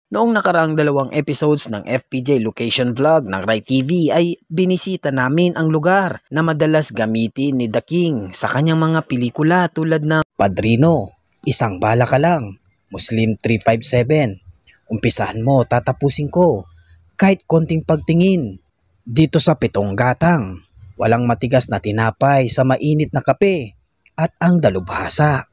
Noong nakaraang 2 episodes ng FPJ Location Vlog ng Rai TV ay binisita namin ang lugar na madalas gamitin ni The King sa kanyang mga pelikula tulad ng Padrino, Isang Bala Ka Lang, Muslim 357, Umpisahan Mo Tatapusin Ko, Kahit Konting Pagtingin, Dito sa Pitong Gatang, Walang Matigas na Tinapay sa Mainit na Kape, at Ang Dalubhasa.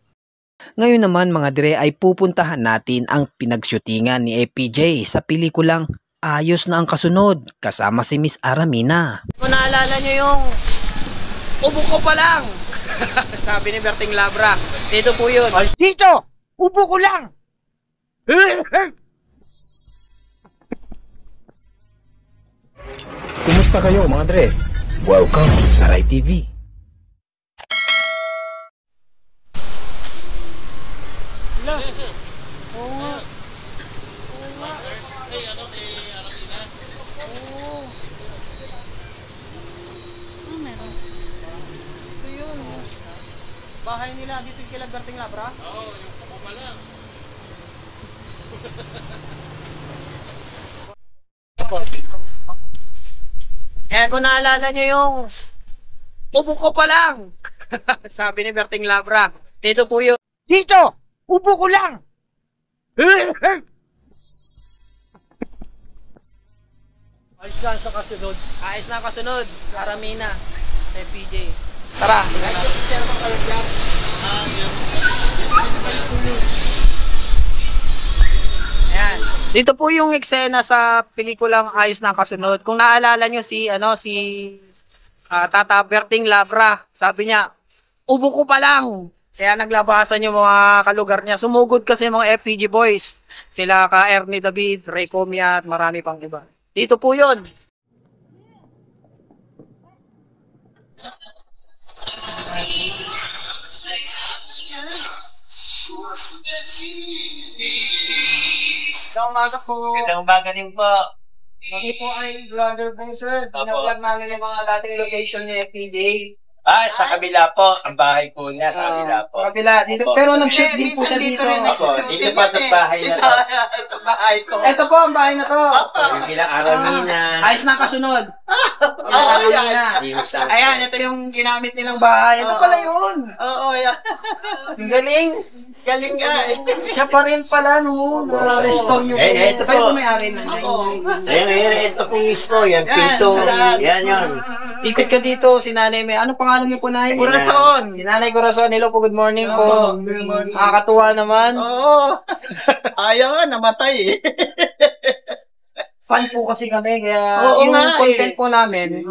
Ngayon naman mga dire ay pupuntahan natin ang pinagsyutingan ni FPJ sa pelikulang Ayos na ang Kasunod kasama si Miss Aramina. Kung naalala nyo yung ubo ko pa lang, sabi ni Berting Labra, dito po yun. Dito! Ubo ko lang! Kumusta kayo mga dire? Welcome sa Rai TV. Bahay nila dito yung kila Berting Labra? Oo, yung ubo pa lang. Kaya kung naalala nyo yung ubo ko pa lang, sabi ni Berting Labra, dito po yun. Dito! Ubo ko lang! Ayos na sa kasunod. Ayos na kasunod. Aramina. FPJ. Tara. Ayan. Dito po yung eksena sa pelikulang Ayos na Kasunod. Kung naalala nyo si Tata Berting Labra, sabi niya, ubo ko pa lang. Kaya naglabasan yung mga kalugar niya. Sumugod kasi mga FPG boys. Sila ka Ernie David, Ray Comia, at marami pang iba. Dito po yun. Magandang umaga po. Magandang umaga din po. Kami po ay vlogger po, sir. Pinablog namin yung mga dating location ni FPJ. Sa kabila po. Ang bahay po niya, sa kabila po. Sa kabila. Dito, pero nag-shift din po siya dito. Opo, dito pa sa bahay na to. Ito bahay ko. Ito po ang bahay na to. Yung kila Aramina. Ayos na kasunod. Ayan. Ayan, ito yung ginamit nilang bahay. Ito pala yun. Oo, yan. Ang galing. Galing nga. Siya pa rin pala, no. Na-restore nyo po. Ito po. Kayo may-ari na. Ayun, ito po mismo. Yan, pinto. Yan yun. Ikot ka dito, si Nanay May. Ano pangalan niyo po, Nay? Corazon. Si Nanay Corazon. Hello po, good morning po. Nakakatuwa naman. Oo. Ayaw nga, namatay eh. Fan po kasi kami, kaya Oo yung nga, content po namin,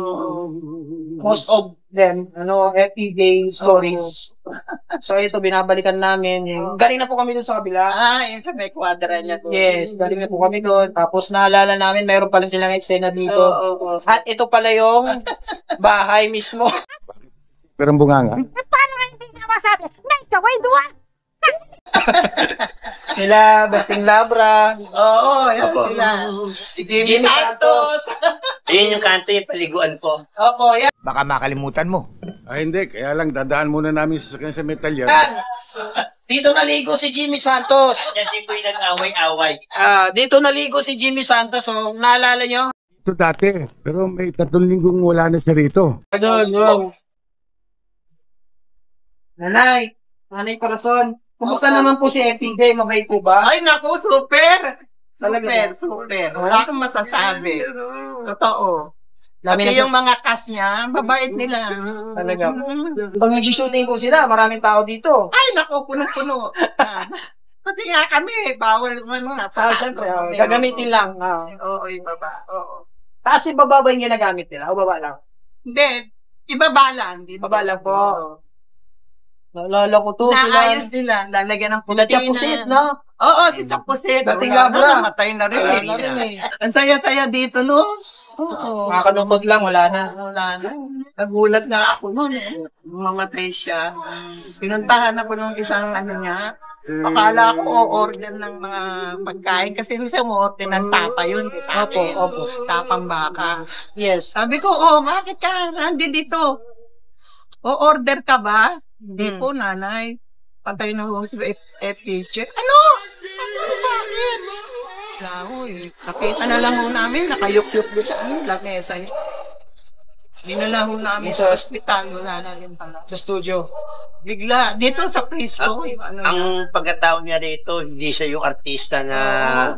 most of them, FPJ stories. So ito, binabalikan namin. Galing na po kami doon sa kabila. Yung sa may kwadra niya doon. Yes, galing na po kami doon. Tapos naalala namin, mayroon pala silang eksena dito. Oo. At ito pala yung bahay mismo. Pero ang bunganga. Paano nga hindi niya masabi na ikaw ay duwa? Sila, Berting Labra. Oo, yan sila. Si Jimmy Santos. Ayun yung kanto, yung paliguan po. Opo, yan. Baka makalimutan mo. Ay hindi, kaya lang dadaan muna namin sa metal yan. Dito naligo si Jimmy Santos. Yan din po yung nag-away-away. Dito naligo si Jimmy Santos. So, naalala nyo? Ito dati, pero may 3 linggong wala na siya rito. Nanay Corazon. Kumusta naman po si FPJ? Mabait po ba? Ay, naku, super. Talaga Super. Wala akong masasabi. Totoo. Dami Pati yung mga cast niya, mabait nila. Talaga. Pag nag-shooting po sila, maraming tao dito. Ay, naku, puno-puno. Pati nga kami, bawal naman nga. Siyempre, gagamitin lang. Oo, yung baba. Oo. Taas yung baba ba yung ginagamit nila? O baba lang? Hindi, ibaba lang. Baba lang po. Naalala ko to. Naayos nila, lalagyan ng Sila putina. Tiapusit, no? Oo, si Tapusit. Dating Wala Labra. na, namatay na rin. Wala na rin eh. Ang saya-saya dito, no? Oo. Makakalungkot lang, wala na. Wala na. Nagulat na ako noon. Mamatay siya. Pinuntahan ako nung isang niya. Akala ko order ng mga pagkain kasi gusto mo order ng tapa yun. Sabi, Opo. tapang baka. Yes. Sabi ko, bakit ka nandito dito? Order ka ba? Hindi po, nanay. Patay na ho si FPJ. Ano? Bakit? Nakita na lang ho namin, nakayup-yup doon sa lamesa niya. Dinala ho namin sa ospital, wala na rin pala. Sa studio. Bigla, dito sa presko. Ang pagkatao niya rito, hindi siya yung artista na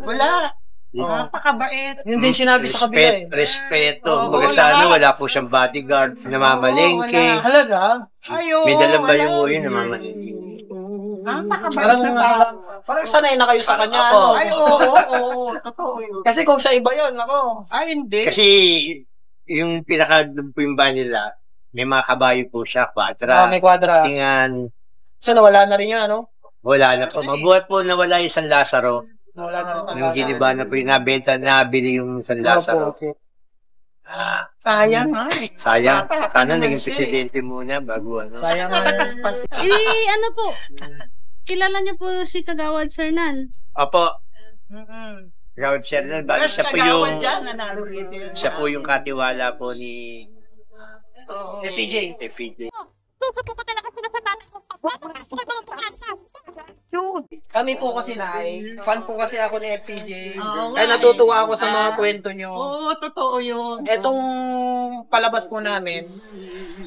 Wala. Napakabait. Yun din sinabi sa kabila eh. respeto. Oo, Kumbaga sa ano, wala po siyang bodyguard, namamalengke. Halaga? Ayun. May dalang ba yung uwi namamalengke? Napakabait na tao. Parang sanay na kayo sa kanya. Oo. Ay, oo. Totoo yun. Kasi kung sa iba yun, ako. Ay, hindi. Kasi yung pinaka-dumpuimba nila, may mga kabayo po siya, kwadra. May kwadra. Tingan, So nawala na rin yun, ano? wala na po. Mabuhat po nawala yung San Lazaro. Nawala na rin. Yung giniba na po yung nabenta, nabili yung San Lazaro. Okay. Ah, Sayang nga eh. sayang. Sana Napakaganda naging siya eh. presidente muna bago ano. Sayang nga. Matakas pa siya. Ano po? Kilala niyo po si Kagawad Sernan? Opo, Mm-mm. Gawad Shernan, bakit Mas siya po kagawad yung dyan, nanalo rito yun. siya po yung katiwala po ni FPJ. FPJ. Susuko ko talaga sila sa tatay ko. Pagpapakasok ko mga panganta. Kami po kasi fan po kasi ako ni FPJ. Oo Ay nga natutuwa ako sa mga kwento nyo. Oo, totoo yun. Etong palabas po namin,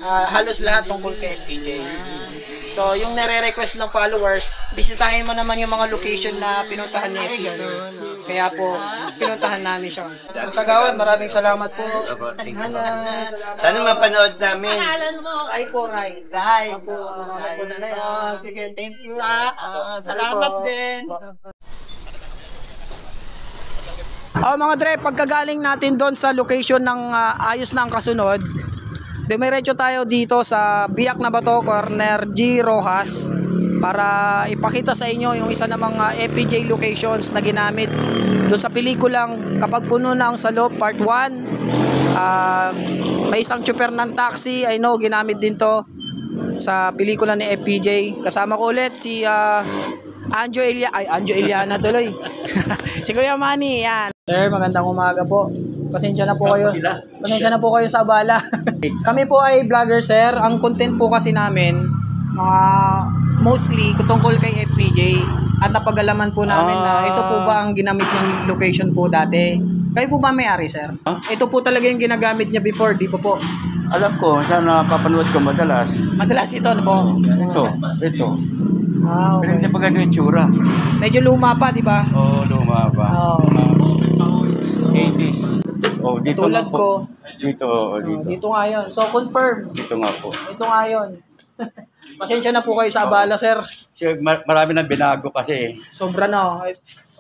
halos lahat tungkol kay FPJ. So, yung nare-request ng followers, bisitahin mo naman yung mga location na pinuntahan ni FPJ. Kaya po, pinuntahan namin siya. Kagawad, maraming salamat po. Opo, thank you. Sana mapanood namin. Pangalan mo. Ay po, Ray. Dahil Ako, ako na na yan. Sige, thank you salamat din. Mga dre, pagkagaling natin doon sa location ng ayos na ang kasunod, dumiretso tayo dito sa Biak na Bato, corner G. Rojas, para ipakita sa inyo yung isa ng mga FPJ locations na ginamit doon sa pelikulang Kapag Puno na ang Salop Part 1. May isang tsuper ng taxi, I know ginamit din to sa pelikula ni FPJ. Kasama ko ulit si Anjo Eliana tuloy. Si Kuya Manny, yan. Sir, magandang umaga po. Pasensya na po kayo. Pasensya na po kayo sa abala. Kami po ay vlogger, sir. Ang content po kasi namin, mga mostly tungkol kay FPJ. At napagalaman po namin na ito po ba ang ginamit niyang location po dati. Kayo po ba may-ari, sir? Ito po talaga yung ginagamit niya before, di po po? Alam ko, saan napapanood ko madalas. Madalas ito, ano po? Ito. Pero Okay. hindi pa ganito yung tsura. Medyo luma pa, di ba? Oo, luma pa. Oo. 80s. Oh, dito Tulad nga po. ko. Dito, dito. Dito nga yun. So, confirm. Dito nga po. Ito nga yun. Pasensya na po kayo sa abala, sir. Kasi marami nang binago kasi. Sobra na.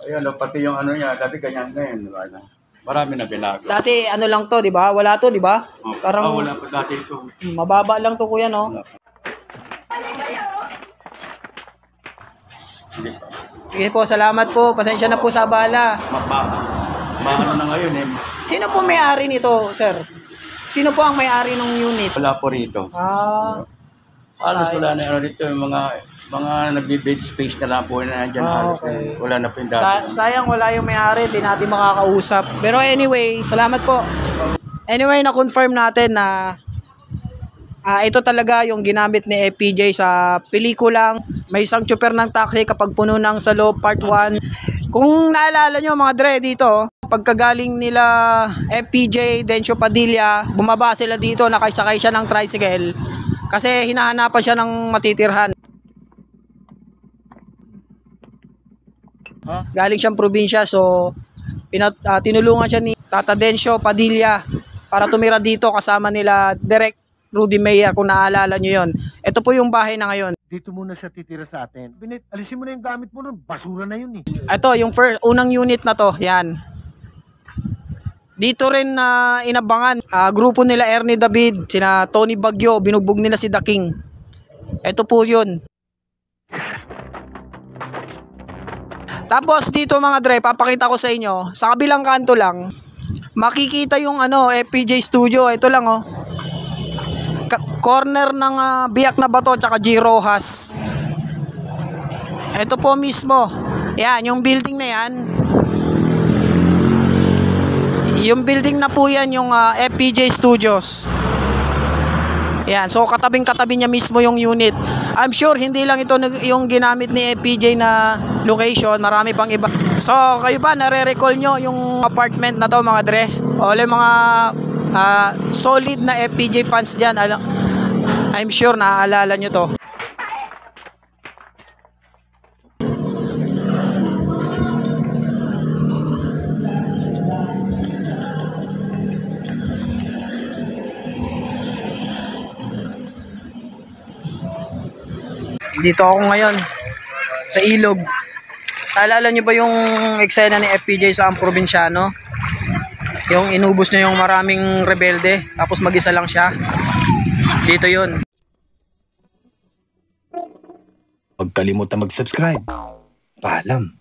Ayan, pati yung ano niya, dati ganyan ngayon. Wala. Marami na binago. Dati, ano lang to, di ba? Wala to, di ba? Parang wala pa dati ito. mababa lang to, kuya, no? Hindi. Sige po, salamat po. Pasensya na po sa abala. Maano na ngayon eh. Sino po may-ari nito, sir? Sino po ang may-ari ng unit? Wala po rito. Halos wala na ano dito. Yung mga nagbe-bed space na lang po na nandyan. Halos okay. wala na po yung dati. Sayang wala yung may-ari, di natin makakausap. Pero anyway, salamat po. Anyway, na-confirm natin na ito talaga yung ginamit ni FPJ sa pelikulang May Isang Tsuper ng Taxi Kapag Puno ng Salop Part 1. Kung naalala nyo mga dre dito, pagkagaling nila FPJ, Dencio Padilla, bumaba sila dito, nakasakay siya ng tricycle kasi hinahanapan siya ng matitirhan. Galing siyang probinsya, so tinulungan siya ni Tata Dencio Padilla para tumira dito kasama nila Direk Rudy Mayer, kung naalala nyo yon. Ito po yung bahay na ngayon. Dito muna siya titira sa atin. Alisin mo na yung gamit mo nun. Basura na yun eh. Ito, yung unang unit na to, yan. Dito rin na inabangan, grupo nila Ernie David, sina Tony Bagyo, binugbog nila si The King. Ito po yun. Tapos dito mga dre, papakita ko sa inyo, sa kabilang kanto lang, makikita yung FPJ Studio. Ito lang oh. Corner ng Biak na Bato tsaka G. Rojas. Ito po mismo. Yan, yung building na yan. Yung building na po yan, yung FPJ Studios. Yan, so katabing-katabi niya mismo yung unit. I'm sure hindi lang ito yung ginamit ni FPJ na location, marami pang iba. So kayo ba nare-recall nyo yung apartment na to mga dre? O yung mga solid na FPJ fans dyan, I'm sure naaalala nyo to. Dito ako ngayon sa ilog. Alala nyo ba yung eksena ni FPJ sa Ang Probinsyano? Yung inubos niya yung maraming rebelde tapos mag-isa lang siya. Dito yun. Huwag kalimutan mag-subscribe. Paalam.